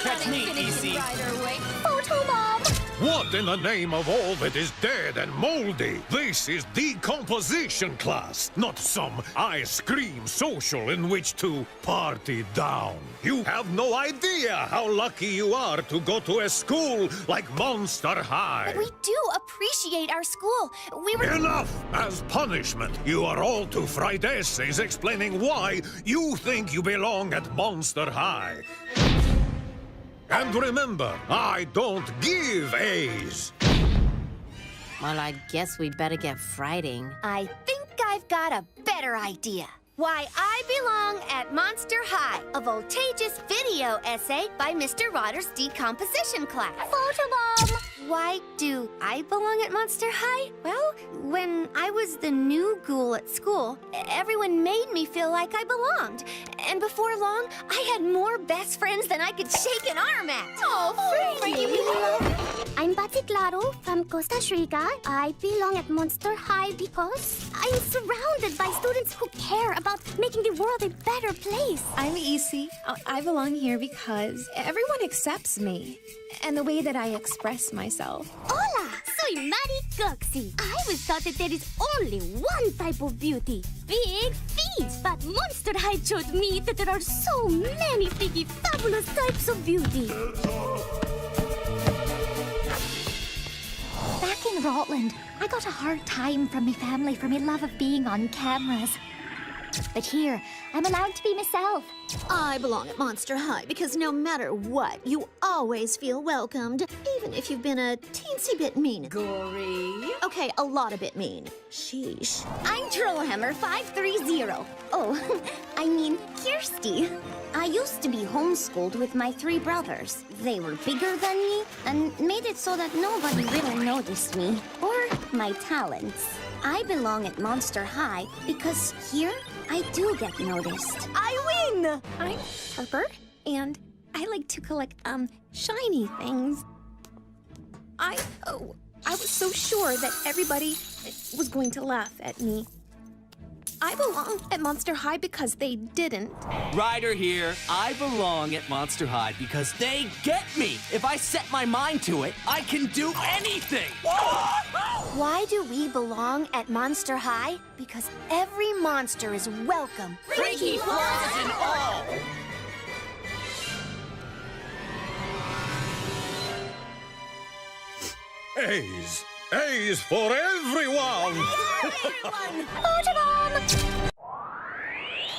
catch me, EC. Photobomb! What in the name of all that is dead and moldy? This is decomposition class, not some ice cream social in which to party down. You have no idea how lucky you are to go to a school like Monster High. But we do appreciate our school. We were... Enough! As punishment, you are all to write essays explaining why you think you belong at Monster High. And remember, I don't give A's. Well, I guess we better get frighting. I think I've got a better idea. Why I Belong at Monster High, a voltageous video essay by Mr. Rodder's decomposition class. Photobomb! Why do I belong at Monster High? Well, when I was the new ghoul at school, everyone made me feel like I belonged. And before long, I had more best friends than I could shake an arm at. Oh, Frankie! I'm Baticlaro from Costa Rica. I belong at Monster High because I'm surrounded by students who care about making the world a better place. I'm EC. I belong here because everyone accepts me and the way that I express myself. Hola, soy Mari Coxie. I always thought that there is only one type of beauty, big feet. But Monster High showed me that there are so many freaky, fabulous types of beauty. Back in Rutland, I got a hard time from my family for my love of being on cameras. But here, I'm allowed to be myself. I belong at Monster High because no matter what, you always feel welcomed, even if you've been a teensy bit mean. Gory. Okay, a lot of bit mean. Sheesh. I'm Trollhammer 530. Oh, I mean Kirsty. I used to be homeschooled with my 3 brothers. They were bigger than me and made it so that nobody really noticed me or my talents. I belong at Monster High because here I do get noticed. I win! I'm Harper, and I like to collect, shiny things. I was so sure that everybody was going to laugh at me. I belong at Monster High because they didn't. Ryder here. I belong at Monster High because they get me. If I set my mind to it, I can do anything. Why do we belong at Monster High? Because every monster is welcome. Freaky flaws and all. A's. A's for everyone! Photobomb!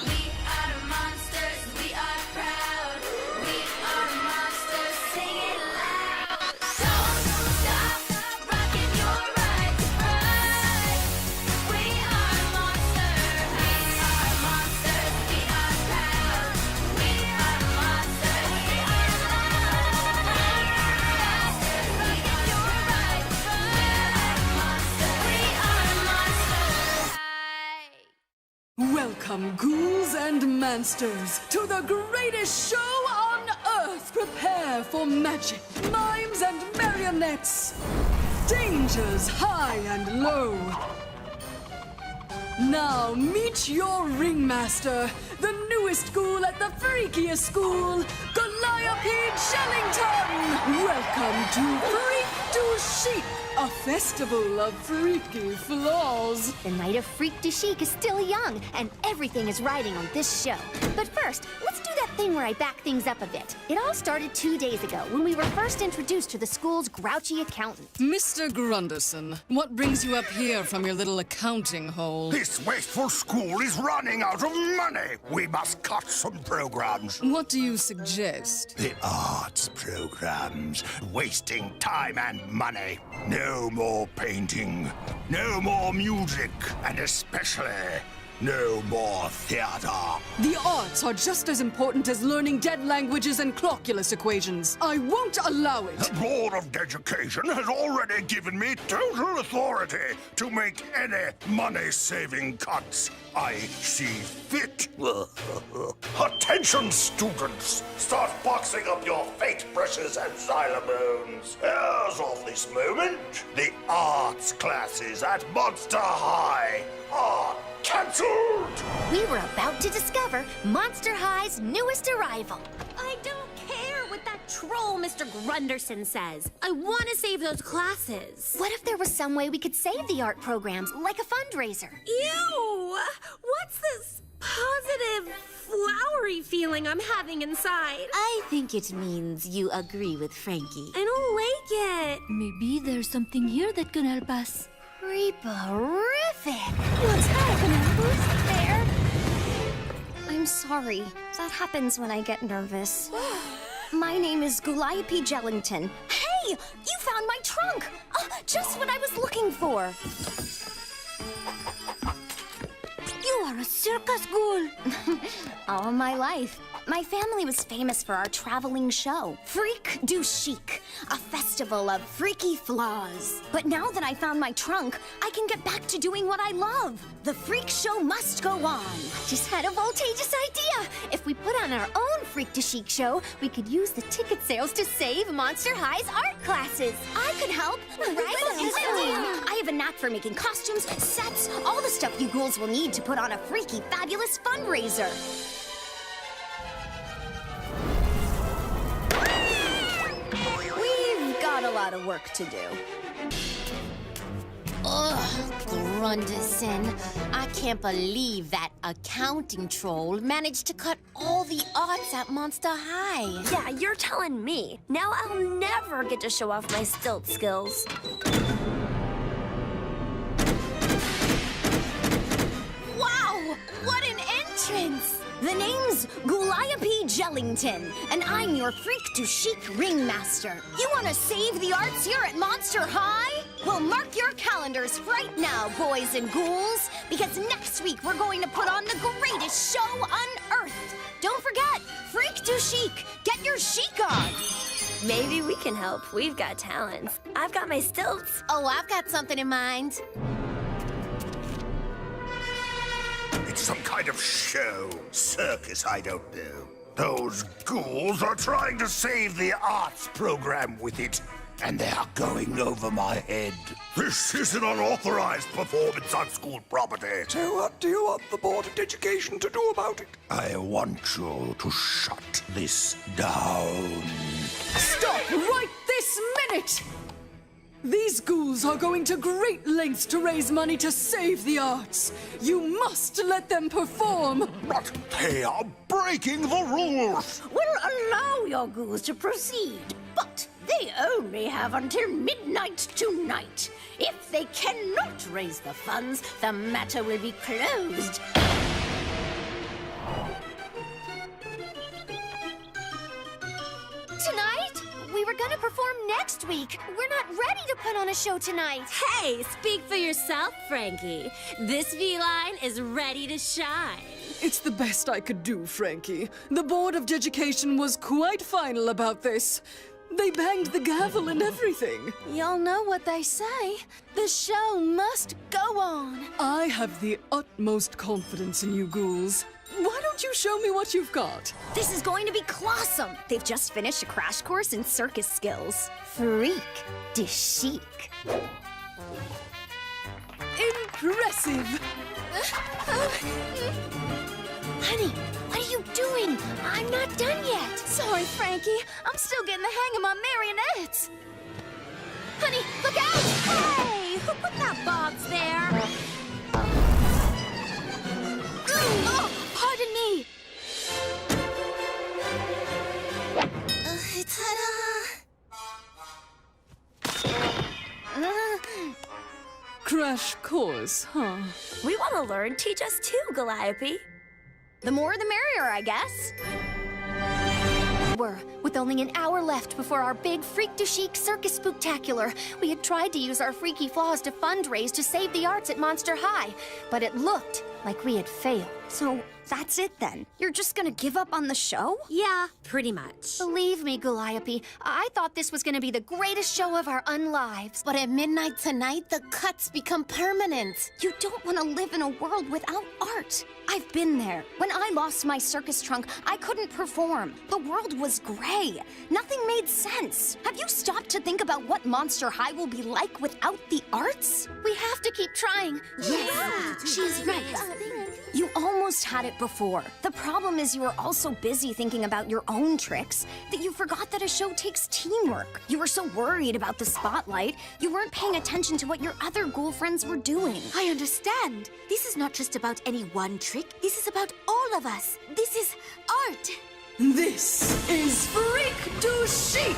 We are monsters, we are proud. We are monsters, sing it loud. Don't stop rocking your right to pride. We are monsters, we are proud. We are monsters, we are loud. Monsters, rocking your right to pride. We are monsters. Welcome, ghouls and monsters, to the greatest show on Earth. Prepare for magic, mimes, and marionettes. Dangers high and low. Now meet your ringmaster, the newest ghoul at the freakiest school, Calliope Shellington. Welcome to Freak to Chic, a festival of freaky flaws. The night of Freak to Chic is still young, and everything is riding on this show. But first, let's do that thing where I back things up a bit. It all started 2 days ago when we were first introduced to the school's grouchy accountant. Mr. Grunderson, what brings you up here from your little accounting hole? This wasteful school is running out of money. We must cut some programs. What do you suggest? The arts programs. Wasting time and money. No more painting. No more music. And especially, no more theater. The arts are just as important as learning dead languages and calculus equations. I won't allow it. The Board of Education has already given me total authority to make any money-saving cuts I see fit. Attention, students! Start boxing up your fate brushes and xylophones. As of this moment, the arts classes at Monster High are cancelled! We were about to discover Monster High's newest arrival. I don't care what that troll Mr. Grunderson says. I want to save those classes. What if there was some way we could save the art programs, like a fundraiser? Ew! What's this positive, flowery feeling I'm having inside? I think it means you agree with Frankie. I don't like it. Maybe there's something here that can help us. Creeperific! What's happening? Who's there? I'm sorry. That happens when I get nervous. My name is Calliope Jellington. Hey! You found my trunk! Just what I was looking for. You are a circus ghoul. All my life. My family was famous for our traveling show, Freak du Chic, a festival of freaky flaws. But now that I found my trunk, I can get back to doing what I love. The freak show must go on. I just had a voltageous idea. If we put on our own Freak to Chic show, we could use the ticket sales to save Monster High's art classes. I could help. Right? I have a knack for making costumes, sets, all the stuff you ghouls will need to put on a freaky, fabulous fundraiser. We've got a lot of work to do. Ugh, Grunderson. I can't believe that accounting troll managed to cut all the arts at Monster High. Yeah, you're telling me. Now I'll never get to show off my stilt skills. Wow! What an entrance! The name's Calliope Jellington, and I'm your Freak du Chic ringmaster. You want to save the arts here at Monster High? Well, mark your calendars right now, boys and ghouls, because next week we're going to put on the greatest show on Earth. Don't forget, Freak du Chic, get your chic on. Maybe we can help. We've got talents. I've got my stilts. Oh, I've got something in mind. It's some kind of show. Circus, I don't know. Those ghouls are trying to save the arts program with it, and they are going over my head. This is an unauthorized performance on school property. So what do you want the Board of Education to do about it? I want you to shut this down. Stop right this minute! These ghouls are going to great lengths to raise money to save the arts. You must let them perform. But they are breaking the rules. We'll allow your ghouls to proceed, but they only have until midnight tonight. If they cannot raise the funds, the matter will be closed. Tonight? We were gonna perform next week. We're not ready to put on a show tonight. Hey, speak for yourself, Frankie. This feline is ready to shine. It's the best I could do, Frankie. The Board of Education was quite final about this. They banged the gavel and everything. Y'all know what they say. The show must go on. I have the utmost confidence in you ghouls. Why don't you show me what you've got? This is going to be clawsome. They've just finished a crash course in circus skills. Freak du Chic. Impressive. Honey, what are you doing? I'm not done yet. Sorry, Frankie. I'm still getting the hang of my marionettes. Honey, look out! Hey, who put that box there? Oh, pardon me. Crash course, huh? We want to learn. Teach us too, Calliope. The more the merrier, I guess. With only an hour left before our big Freak du Chic Circus Spectacular, we had tried to use our freaky flaws to fundraise to save the arts at Monster High, but it looked like we had failed. So that's it then? You're just gonna give up on the show? Yeah, pretty much. Believe me, Calliope, I thought this was gonna be the greatest show of our unlives. But at midnight tonight, the cuts become permanent. You don't want to live in a world without art. I've been there. When I lost my circus trunk, I couldn't perform. The world was gray. Nothing made sense. Have you stopped to think about what Monster High will be like without the arts? We have to keep trying. Yeah, she's right. You almost had it before. The problem is you were all so busy thinking about your own tricks that you forgot that a show takes teamwork. You were so worried about the spotlight, you weren't paying attention to what your other ghoul friends were doing. I understand. This is not just about any one trick. This is about all of us. This is art. This is Freak to Chic!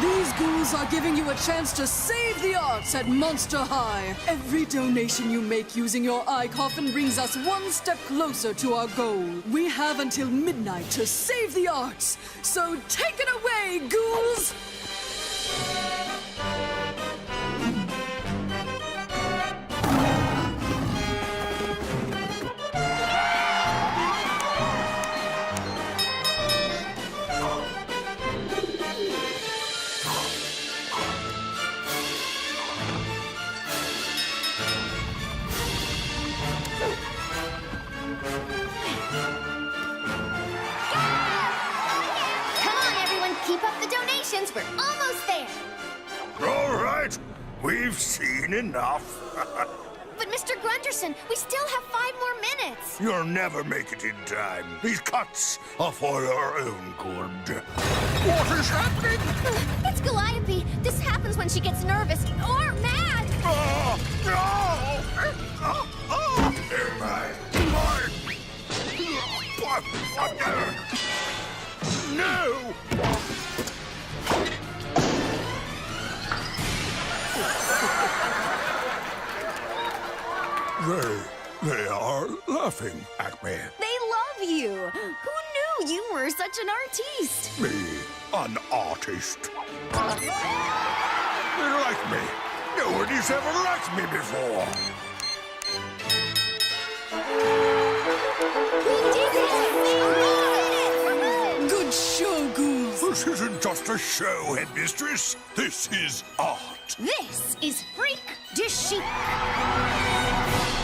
These ghouls are giving you a chance to save the arts at Monster High. Every donation you make using your eye coffin brings us one step closer to our goal. We have until midnight to save the arts. So take it away, ghouls! Keep up the donations. We're almost there. All right. We've seen enough. But Mr. Grunderson, we still have 5 more minutes. You'll never make it in time. These cuts are for your own good. What is happening? It's Calliope. This happens when she gets nervous or mad. No! They are laughing at me. They love you. Who knew you were such an artiste? Me, an artist. They like me. Nobody's ever liked me before. Good show, ghouls. This isn't just a show, headmistress. This is art. This is Freak to Chic.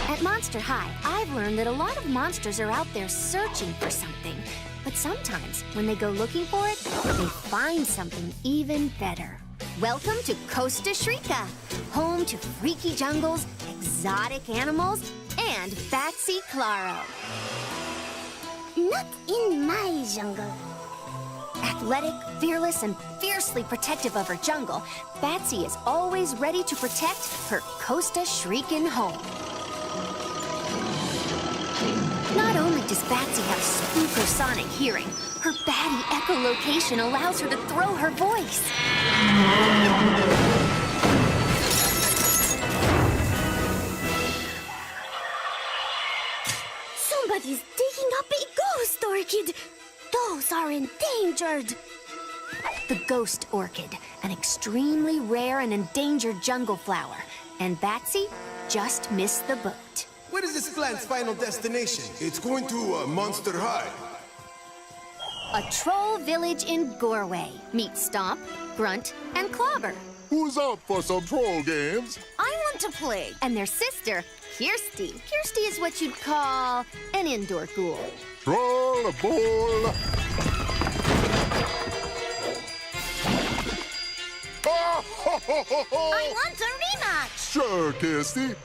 At Monster High, I've learned that a lot of monsters are out there searching for something. But sometimes, when they go looking for it, they find something even better. Welcome to Costa Rica, home to freaky jungles, exotic animals, and Batsy Claro. Not in my jungle. Athletic, fearless, and fiercely protective of her jungle, Batsy is always ready to protect her Costa Rican home. Not only does Batsy have spooker-sonic hearing, her batty echolocation allows her to throw her voice. Somebody's digging up a ghost orchid. Those are endangered. The ghost orchid, an extremely rare and endangered jungle flower. And Batsy just missed the boat. What is this plant's final destination? It's going to Monster High. A troll village in Gorway. Meet Stomp, Grunt, and Clobber. Who's up for some troll games? I want to play. And their sister, Kirsty. Kirsty is what you'd call an indoor ghoul. Troll ball. I want a rematch. Sure, Kirsty.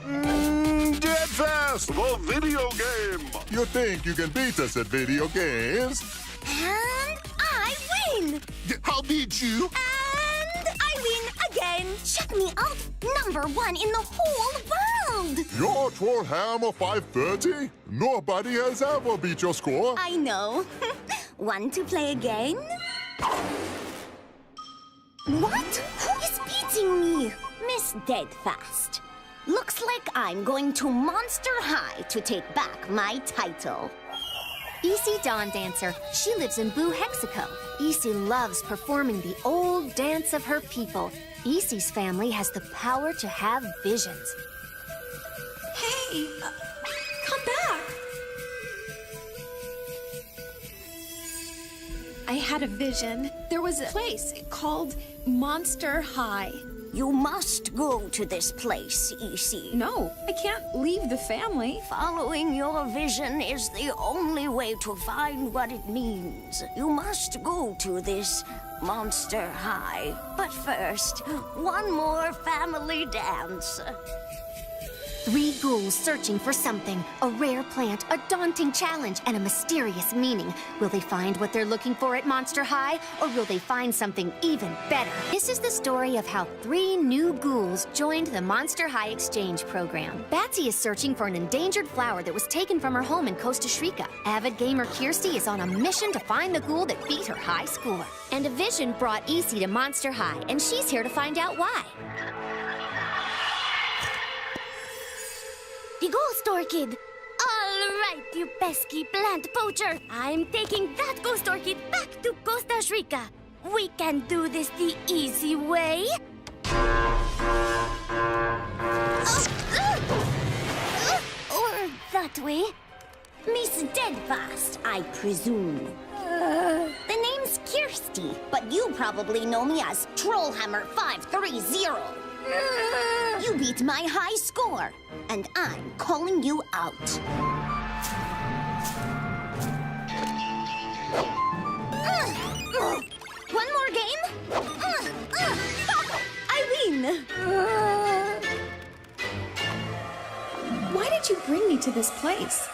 Dead fast, the video game. You think you can beat us at video games? And I win. How did you? And I win again. Check me out. #1 in the whole world. Your Troll Hammer 530? Nobody has ever beat your score. I know. Want to play again? What? Who is beating me? Miss Deadfast. Looks like I'm going to Monster High to take back my title. Easy Dawn Dancer. She lives in Boo Hexico. Easy loves performing the old dance of her people. Easy's family has the power to have visions. Hey, come back. I had a vision. There was a place called Monster High. You must go to this place, Easy. No, I can't leave the family. Following your vision is the only way to find what it means. You must go to this Monster High. But first, one more family dance. 3 ghouls searching for something. A rare plant, a daunting challenge, and a mysterious meaning. Will they find what they're looking for at Monster High, or will they find something even better? This is the story of how 3 new ghouls joined the Monster High exchange program. Batsy is searching for an endangered flower that was taken from her home in Costa Rica. Avid gamer Kirsty is on a mission to find the ghoul that beat her high score. And a vision brought Easy to Monster High, and she's here to find out why. The ghost orchid! All right, you pesky plant poacher! I'm taking that ghost orchid back to Costa Rica. We can do this the easy way. Or that way. Miss Steadfast, I presume. The name's Kirsty, but you probably know me as Trollhammer 530. You beat my high score, and I'm calling you out. One more game? I win! Why did you bring me to this place?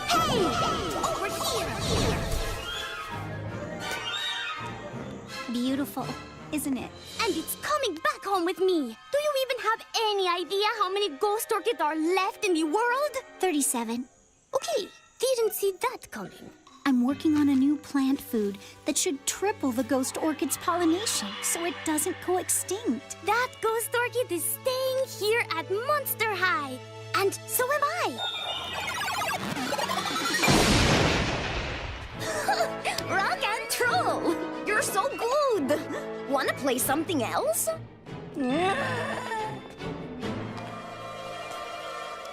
Hey! Over here! Beautiful, isn't it? And it's coming back home with me. Do you even have any idea how many ghost orchids are left in the world? 37. Okay, didn't see that coming. I'm working on a new plant food that should triple the ghost orchid's pollination so it doesn't go extinct. That ghost orchid is staying here at Monster High. And so am I. Rock and roll! You're so good! Wanna play something else?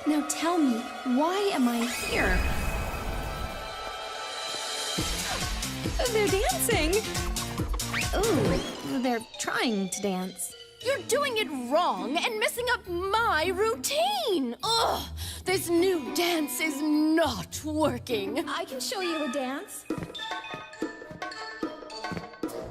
Now tell me, why am I here? They're dancing! Ooh, they're trying to dance. You're doing it wrong and messing up my routine. Ugh, this new dance is not working. I can show you a dance.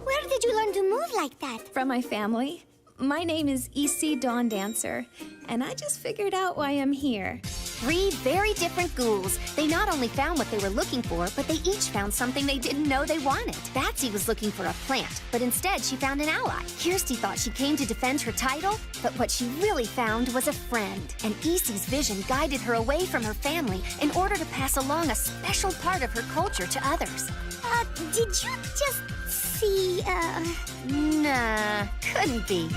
Where did you learn to move like that? From my family. My name is EC Dawn Dancer, and I just figured out why I'm here. 3 very different ghouls. They not only found what they were looking for, but they each found something they didn't know they wanted. Batsy was looking for a plant, but instead she found an ally. Kirsty thought she came to defend her title, but what she really found was a friend. And Easy's vision guided her away from her family in order to pass along a special part of her culture to others. Did you just see, Nah, couldn't be.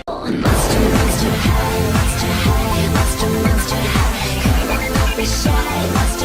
Monster high, monster high, monster high. Come on, don't be shy, monster